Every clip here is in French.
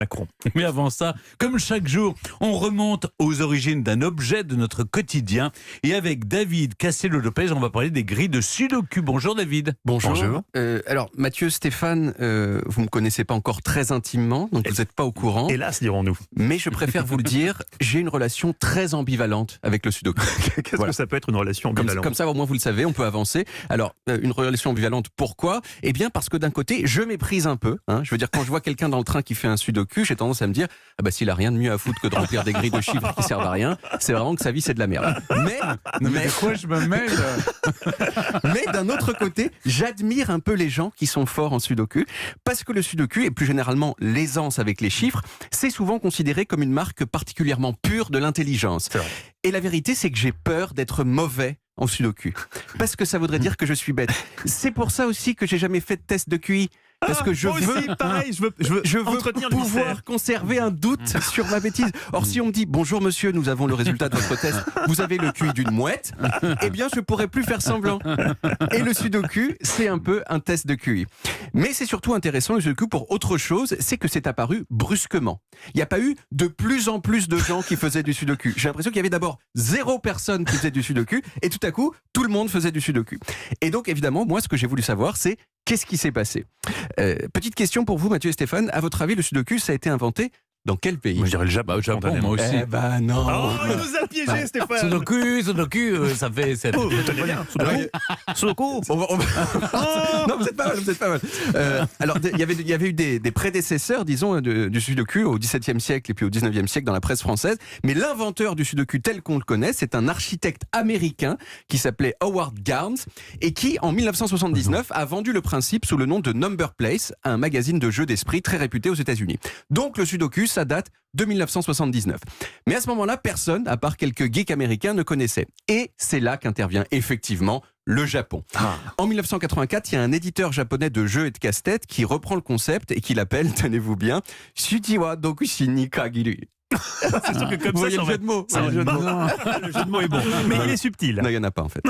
Macron. Mais avant ça, comme chaque jour, on remonte aux origines d'un objet de notre quotidien. Et avec David Castello-Lopez, on va parler des grilles de Sudoku. Bonjour David. Bonjour. Alors Mathieu, Stéphane, vous ne me connaissez pas encore très intimement, donc vous n'êtes pas au courant. Hélas, dirons-nous. Mais je préfère vous le dire, j'ai une relation très ambivalente avec le Sudoku. Qu'est-ce que ça peut être une relation ambivalente ? Comme ça, au moins vous le savez, on peut avancer. Alors, une relation ambivalente, pourquoi ? Eh bien, parce que d'un côté, je méprise un peu. Je veux dire, quand je vois quelqu'un dans le train qui fait un Sudoku, j'ai tendance à me dire, ah bah s'il a rien de mieux à foutre que de remplir des grilles de chiffres qui servent à rien, c'est vraiment que sa vie c'est de la merde. Mais de quoi je me mêle ? Mais d'un autre côté, j'admire un peu les gens qui sont forts en Sudoku, parce que le Sudoku, et plus généralement l'aisance avec les chiffres, c'est souvent considéré comme une marque particulièrement pure de l'intelligence. Et la vérité, c'est que j'ai peur d'être mauvais en Sudoku, parce que ça voudrait dire que je suis bête. C'est pour ça aussi que j'ai jamais fait de test de QI. Parce que je veux entretenir le pouvoir mystère. Conserver un doute sur ma bêtise. Or, si on me dit « Bonjour monsieur, nous avons le résultat de votre test, vous avez le QI d'une mouette », eh bien, je pourrais plus faire semblant. Et le Sudoku, c'est un peu un test de QI. Mais c'est surtout intéressant, le Sudoku, pour autre chose, c'est que c'est apparu brusquement. Il n'y a pas eu de plus en plus de gens qui faisaient du Sudoku. J'ai l'impression qu'il y avait d'abord 0 personne qui faisait du Sudoku, et tout à coup, tout le monde faisait du Sudoku. Et donc, évidemment, moi, ce que j'ai voulu savoir, c'est qu'est-ce qui s'est passé ? Petite question pour vous, Mathieu et Stéphane. À votre avis, le Sudoku, ça a été inventé dans quel pays ? Moi, je dirais le Japon. Au Japon, moi aussi. Eh ben non. Oh, il nous a piégé, Stéphane. Sudoku, ça fait... Oh, vous tenez bien. Sudoku. Non, vous êtes pas mal. Alors, il y avait eu des prédécesseurs, disons, du Sudoku au XVIIe siècle et puis au XIXe siècle dans la presse française. Mais l'inventeur du Sudoku tel qu'on le connaît, c'est un architecte américain qui s'appelait Howard Gardner et qui, en 1979, a vendu le principe sous le nom de Number Place, un magazine de jeux d'esprit très réputé aux États-Unis. Donc, le Sudoku, ça date de 1979. Mais à ce moment-là, personne, à part quelques geeks américains, ne connaissait. Et c'est là qu'intervient effectivement le Japon. En 1984, il y a un éditeur japonais de jeux et de casse-tête qui reprend le concept et qui l'appelle, tenez-vous bien, Sujiwa Dokushi ni Kagiru. C'est sûr que comme Vous voyez le jeu de mots. Le jeu de mots est bon. Mais il est subtil. Non, il n'y en a pas en fait.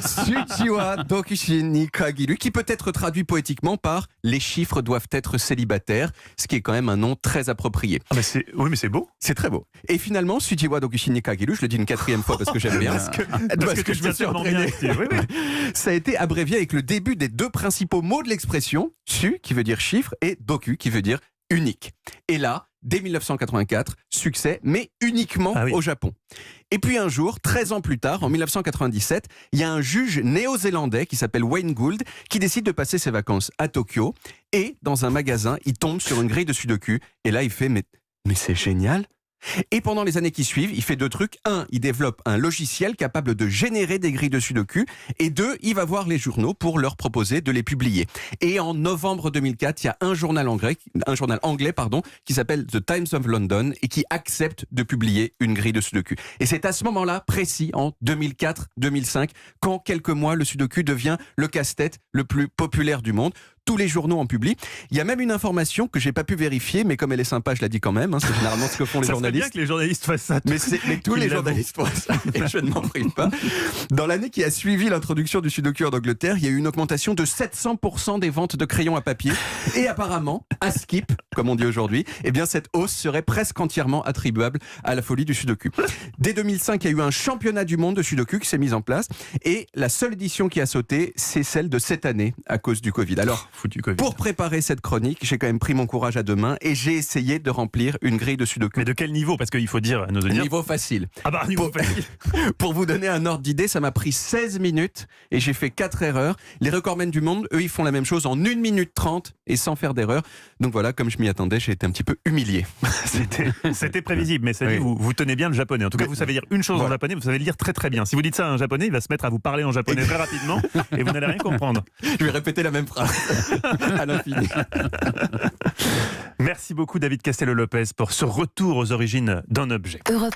Sujiwa Dokushi ni Kagiru, qui peut être traduit poétiquement par « Les chiffres doivent être célibataires », ce qui est quand même un nom très approprié. Oui, mais c'est beau. C'est très beau. Et finalement, Sujiwa Dokushi ni Kagiru, je le dis une 4e fois parce que j'aime bien. Parce que je me suis entraîné. Ça a été abrévié avec le début des 2 principaux mots de l'expression, Su, qui veut dire chiffre, et Doku, qui veut dire unique. Et là, dès 1984, succès, mais uniquement au Japon. Et puis un jour, 13 ans plus tard, en 1997, il y a un juge néo-zélandais qui s'appelle Wayne Gould qui décide de passer ses vacances à Tokyo. Et dans un magasin, il tombe sur une grille de Sudoku. Et là, il fait « mais c'est génial !» Et pendant les années qui suivent, il fait 2 trucs. 1, il développe un logiciel capable de générer des grilles de Sudoku. Et 2, il va voir les journaux pour leur proposer de les publier. Et en novembre 2004, il y a un journal anglais qui s'appelle The Times of London et qui accepte de publier une grille de Sudoku. Et c'est à ce moment-là, précis, en 2004-2005, qu'en quelques mois, le Sudoku devient le casse-tête le plus populaire du monde. Tous les journaux en publient. Il y a même une information que j'ai pas pu vérifier, mais comme elle est sympa, je la dis quand même. C'est généralement ce que font les journalistes. C'est bien que les journalistes fassent ça. Mais tous les journalistes font ça, et je ne m'en prive pas. Dans l'année qui a suivi l'introduction du Sudoku en Angleterre, il y a eu une augmentation de 700% des ventes de crayons à papier. Et apparemment, à skip, comme on dit aujourd'hui, eh bien cette hausse serait presque entièrement attribuable à la folie du Sudoku. Dès 2005, il y a eu un championnat du monde de Sudoku qui s'est mis en place. Et la seule édition qui a sauté, c'est celle de cette année, à cause du Covid. Alors, pour préparer cette chronique, j'ai quand même pris mon courage à 2 mains et j'ai essayé de remplir une grille de Sudoku. Mais de quel niveau ? Parce qu'il faut dire à nos auditeurs... Niveau facile. Niveau facile. Pour vous donner un ordre d'idée, ça m'a pris 16 minutes et j'ai fait 4 erreurs. Les recordmen du monde, eux, ils font la même chose en 1 minute 30 et sans faire d'erreur. Donc voilà, comme je m'y attendais, j'ai été un petit peu humilié. C'était prévisible, mais ça dit, vous tenez bien le japonais. En tout cas, vous savez lire une chose en japonais, vous savez le lire très très bien. Si vous dites ça à un japonais, il va se mettre à vous parler en japonais très rapidement et vous n'allez rien comprendre. Je vais répéter la même phrase à l'infini. Merci beaucoup David Castello-Lopez pour ce retour aux origines d'un objet. Europe